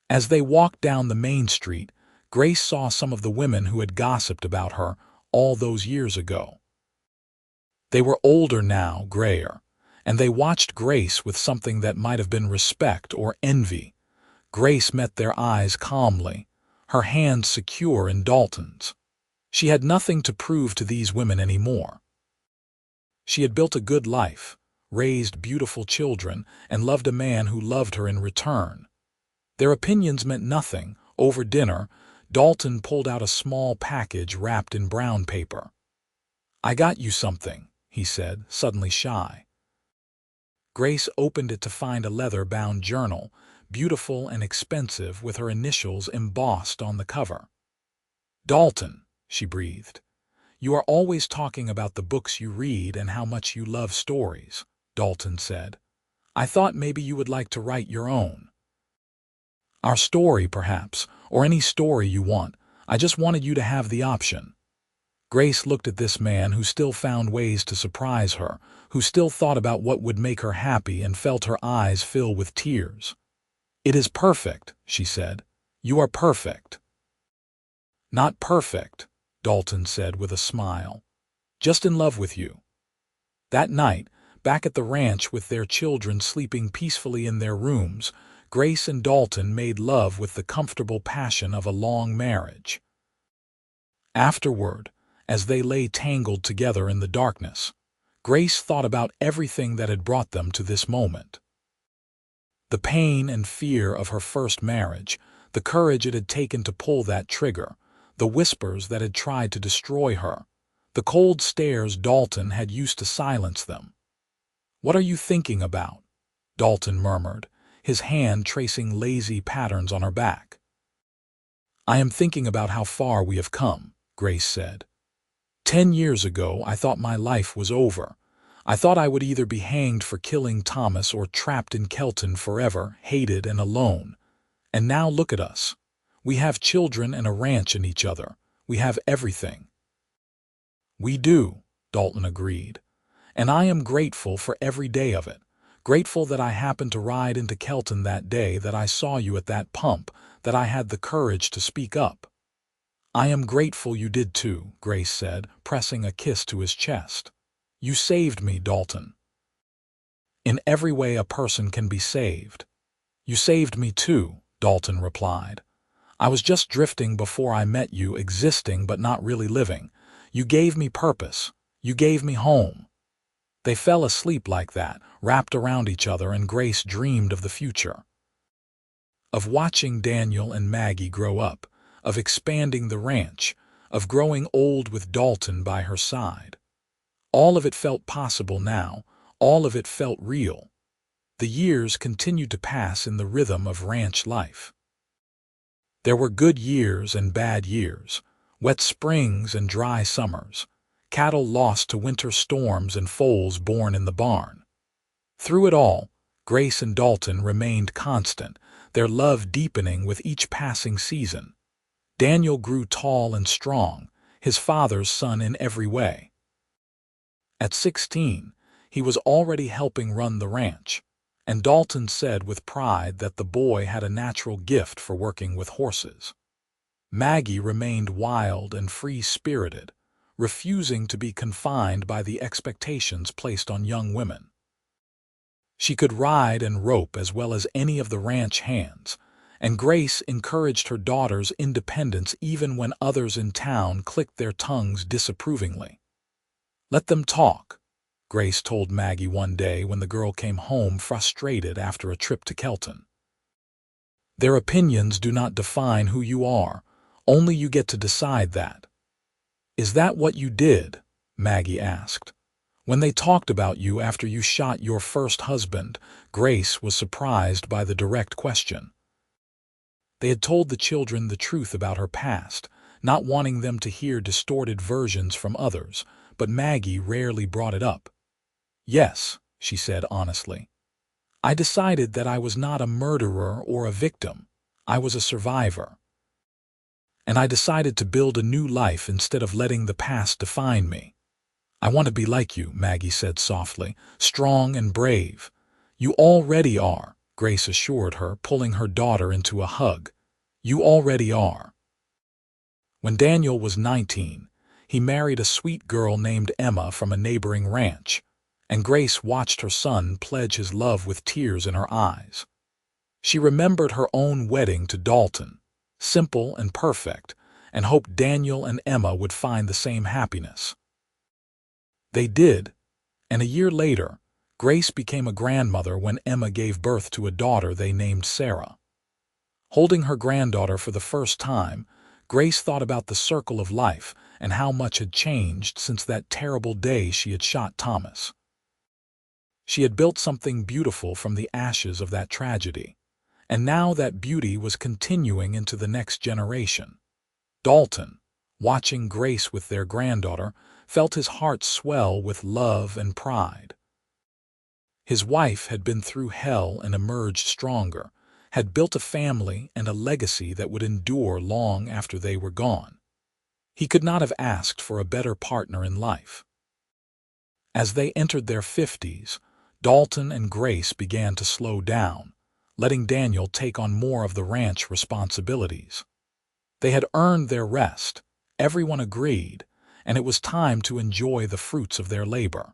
As they walked down the main street, Grace saw some of the women who had gossiped about her all those years ago. They were older now, grayer, and they watched Grace with something that might have been respect or envy. Grace met their eyes calmly, her hands secure in Dalton's. She had nothing to prove to these women anymore. She had built a good life, raised beautiful children, and loved a man who loved her in return. Their opinions meant nothing. Over dinner, Dalton pulled out a small package wrapped in brown paper. "I got you something," he said, suddenly shy. Grace opened it to find a leather-bound journal, beautiful and expensive, with her initials embossed on the cover. "Dalton," she breathed. "You are always talking about the books you read and how much you love stories," Dalton said. "I thought maybe you would like to write your own. Our story, perhaps, or any story you want. I just wanted you to have the option." Grace looked at this man who still found ways to surprise her, who still thought about what would make her happy, and felt her eyes fill with tears. "It is perfect," she said. "You are perfect." "Not perfect," Dalton said with a smile. Just in love with you." That night, back at the ranch with their children sleeping peacefully in their rooms, Grace and Dalton made love with the comfortable passion of a long marriage. Afterward, as they lay tangled together in the darkness, Grace thought about everything that had brought them to this moment. The pain and fear of her first marriage, the courage it had taken to pull that trigger, the whispers that had tried to destroy her, the cold stares Dalton had used to silence them. "What are you thinking about?" Dalton murmured, his hand tracing lazy patterns on her back. "I am thinking about how far we have come," Grace said. 10 years ago, I thought my life was over. I thought I would either be hanged for killing Thomas or trapped in Kelton forever, hated and alone. And now look at us. We have children and a ranch in each other. We have everything." "We do," Dalton agreed. "And I am grateful for every day of it. Grateful that I happened to ride into Kelton that day, that I saw you at that pump, that I had the courage to speak up." "I am grateful you did too," Grace said, pressing a kiss to his chest. "You saved me, Dalton." "In every way a person can be saved." "You saved me too," Dalton replied. "I was just drifting before I met you, existing but not really living. You gave me purpose. You gave me home." They fell asleep like that, wrapped around each other, and Grace dreamed of the future. Of watching Daniel and Maggie grow up, of expanding the ranch, of growing old with Dalton by her side. All of it felt possible now, all of it felt real. The years continued to pass in the rhythm of ranch life. There were good years and bad years, wet springs and dry summers, cattle lost to winter storms and foals born in the barn. Through it all, Grace and Dalton remained constant, their love deepening with each passing season. Daniel grew tall and strong, his father's son in every way. At 16, he was already helping run the ranch, and Dalton said with pride that the boy had a natural gift for working with horses. Maggie remained wild and free-spirited, refusing to be confined by the expectations placed on young women. She could ride and rope as well as any of the ranch hands, and Grace encouraged her daughter's independence even when others in town clicked their tongues disapprovingly. "Let them talk," Grace told Maggie one day when the girl came home frustrated after a trip to Kelton. "Their opinions do not define who you are, only you get to decide that." "Is that what you did?" Maggie asked. "When they talked about you after you shot your first husband," Grace was surprised by the direct question. They had told the children the truth about her past, not wanting them to hear distorted versions from others, but Maggie rarely brought it up. "Yes," she said honestly. "I decided that I was not a murderer or a victim. I was a survivor. And I decided to build a new life instead of letting the past define me." "I want to be like you," Maggie said softly, "strong and brave." "You already are," Grace assured her, pulling her daughter into a hug. "You already are." When Daniel was 19, he married a sweet girl named Emma from a neighboring ranch, and Grace watched her son pledge his love with tears in her eyes. She remembered her own wedding to Dalton, simple and perfect, and hoped Daniel and Emma would find the same happiness. They did, and a year later, Grace became a grandmother when Emma gave birth to a daughter they named Sarah. Holding her granddaughter for the first time, Grace thought about the circle of life and how much had changed since that terrible day she had shot Thomas. She had built something beautiful from the ashes of that tragedy, and now that beauty was continuing into the next generation. Dalton, watching Grace with their granddaughter, felt his heart swell with love and pride. His wife had been through hell and emerged stronger, had built a family and a legacy that would endure long after they were gone. He could not have asked for a better partner in life. As they entered their 50s, Dalton and Grace began to slow down, letting Daniel take on more of the ranch responsibilities. They had earned their rest, everyone agreed, and it was time to enjoy the fruits of their labor.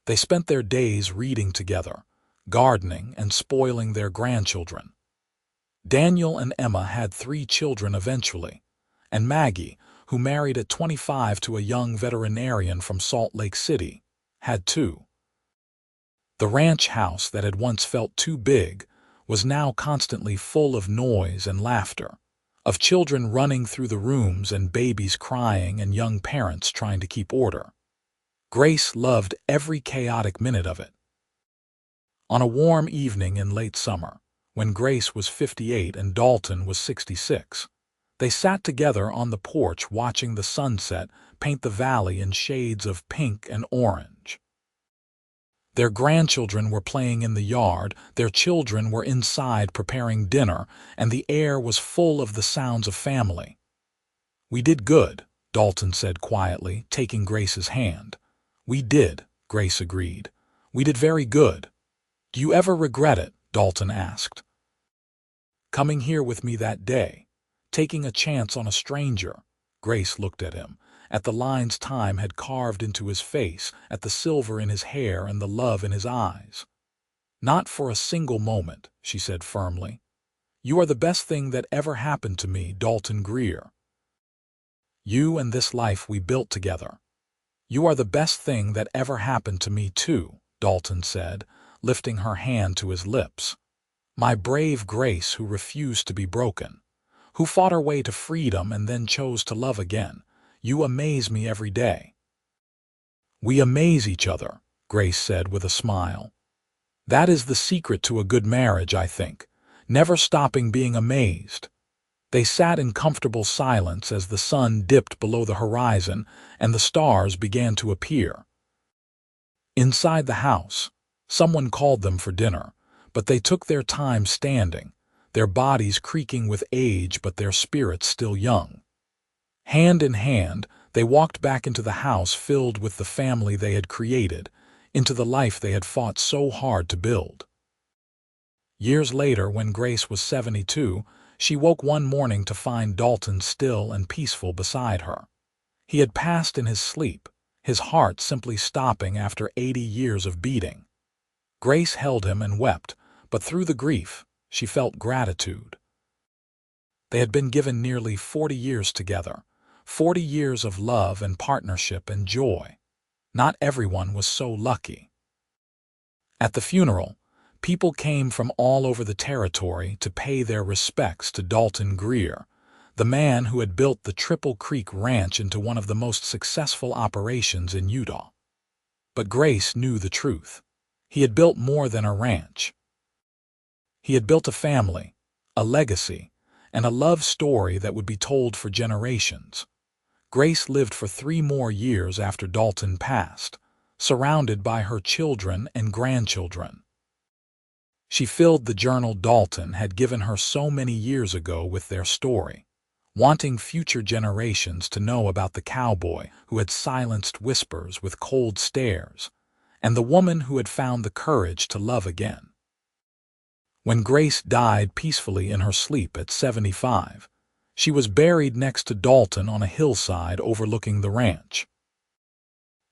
They spent their days reading together, gardening, and spoiling their grandchildren. Daniel and Emma had 3 children eventually, and Maggie, who married at 25 to a young veterinarian from Salt Lake City, had 2. The ranch house that had once felt too big was now constantly full of noise and laughter, of children running through the rooms and babies crying and young parents trying to keep order. Grace loved every chaotic minute of it. On a warm evening in late summer, when Grace was 58 and Dalton was 66, they sat together on the porch watching the sunset paint the valley in shades of pink and orange. Their grandchildren were playing in the yard, their children were inside preparing dinner, and the air was full of the sounds of family. "We did good," Dalton said quietly, taking Grace's hand. "We did," Grace agreed. "We did very good." "Do you ever regret it?" Dalton asked. "Coming here with me that day, taking a chance on a stranger." Grace looked at him, at the lines time had carved into his face, at the silver in his hair and the love in his eyes. "Not for a single moment," she said firmly. "You are the best thing that ever happened to me, Dalton Greer. You and this life we built together. You are the best thing that ever happened to me too," Dalton said, lifting her hand to his lips. "My brave Grace who refused to be broken, who fought her way to freedom and then chose to love again. You amaze me every day." "We amaze each other," Grace said with a smile. "That is the secret to a good marriage, I think, never stopping being amazed." They sat in comfortable silence as the sun dipped below the horizon and the stars began to appear. Inside the house, someone called them for dinner, but they took their time standing, their bodies creaking with age but their spirits still young. Hand in hand, they walked back into the house filled with the family they had created, into the life they had fought so hard to build. Years later, when Grace was 72, she woke one morning to find Dalton still and peaceful beside her. He had passed in his sleep, his heart simply stopping after 80 years of beating. Grace held him and wept, but through the grief, she felt gratitude. They had been given nearly 40 years together, 40 years of love and partnership and joy. Not everyone was so lucky. At the funeral, people came from all over the territory to pay their respects to Dalton Greer, the man who had built the Triple Creek Ranch into one of the most successful operations in Utah. But Grace knew the truth. He had built more than a ranch. He had built a family, a legacy, and a love story that would be told for generations. Grace lived for 3 more years after Dalton passed, surrounded by her children and grandchildren. She filled the journal Dalton had given her so many years ago with their story, wanting future generations to know about the cowboy who had silenced whispers with cold stares, and the woman who had found the courage to love again. When Grace died peacefully in her sleep at 75, she was buried next to Dalton on a hillside overlooking the ranch.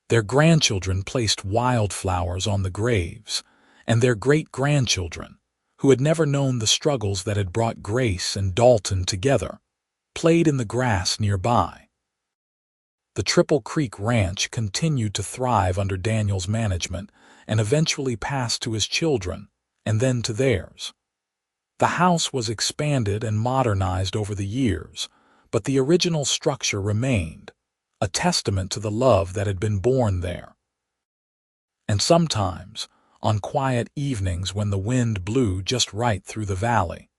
Their grandchildren placed wildflowers on the graves, and their great-grandchildren, who had never known the struggles that had brought Grace and Dalton together, played in the grass nearby. The Triple Creek Ranch continued to thrive under Daniel's management and eventually passed to his children and then to theirs. The house was expanded and modernized over the years, but the original structure remained, a testament to the love that had been born there. And sometimes, on quiet evenings when the wind blew just right through the valley,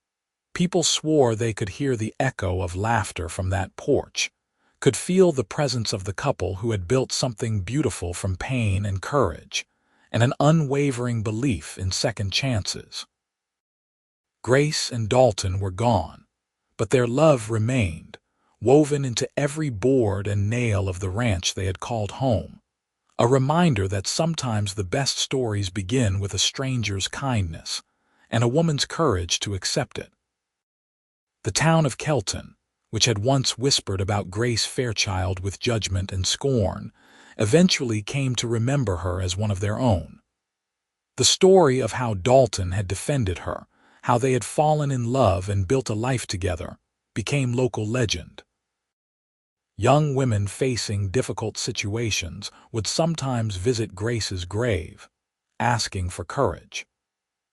people swore they could hear the echo of laughter from that porch, could feel the presence of the couple who had built something beautiful from pain and courage, and an unwavering belief in second chances. Grace and Dalton were gone, but their love remained, woven into every board and nail of the ranch they had called home, a reminder that sometimes the best stories begin with a stranger's kindness and a woman's courage to accept it. The town of Kelton, which had once whispered about Grace Fairchild with judgment and scorn, eventually came to remember her as one of their own. The story of how Dalton had defended her, how they had fallen in love and built a life together, became local legend. Young women facing difficult situations would sometimes visit Grace's grave, asking for courage.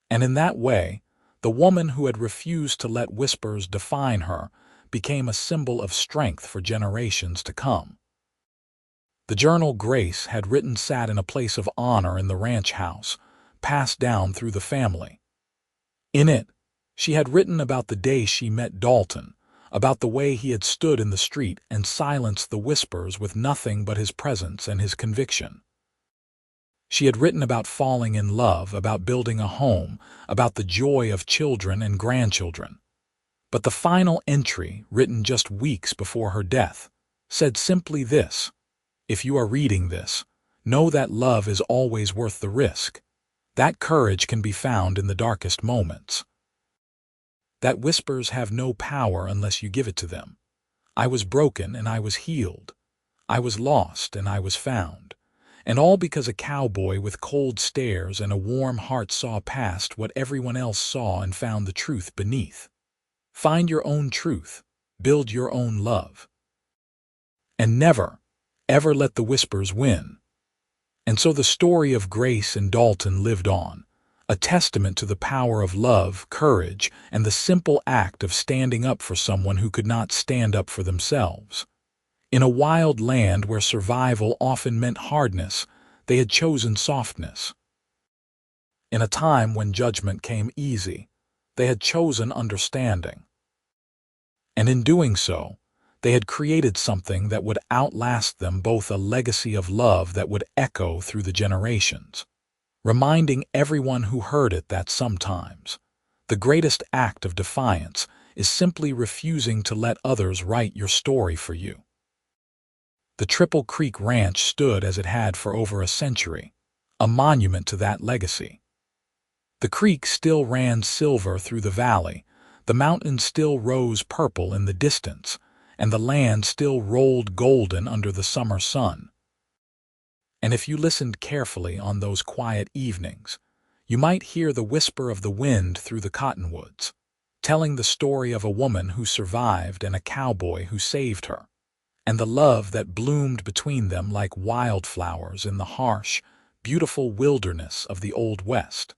And in that way, the woman who had refused to let whispers define her became a symbol of strength for generations to come. The journal Grace had written sat in a place of honor in the ranch house, passed down through the family. In it, she had written about the day she met Dalton, about the way he had stood in the street and silenced the whispers with nothing but his presence and his conviction. She had written about falling in love, about building a home, about the joy of children and grandchildren. But the final entry, written just weeks before her death, said simply this: "If you are reading this, know that love is always worth the risk. That courage can be found in the darkest moments. That whispers have no power unless you give it to them. I was broken and I was healed. I was lost and I was found. And all because a cowboy with cold stares and a warm heart saw past what everyone else saw and found the truth beneath. Find your own truth. Build your own love. And never, ever let the whispers win." And so the story of Grace and Dalton lived on, a testament to the power of love, courage, and the simple act of standing up for someone who could not stand up for themselves. In a wild land where survival often meant hardness, they had chosen softness. In a time when judgment came easy, they had chosen understanding. And in doing so, they had created something that would outlast them, both a legacy of love that would echo through the generations, reminding everyone who heard it that sometimes the greatest act of defiance is simply refusing to let others write your story for you. The Triple Creek Ranch stood as it had for over a century, a monument to that legacy. The creek still ran silver through the valley, the mountains still rose purple in the distance, and the land still rolled golden under the summer sun. And if you listened carefully on those quiet evenings, you might hear the whisper of the wind through the cottonwoods, telling the story of a woman who survived and a cowboy who saved her, and the love that bloomed between them like wildflowers in the harsh, beautiful wilderness of the Old West.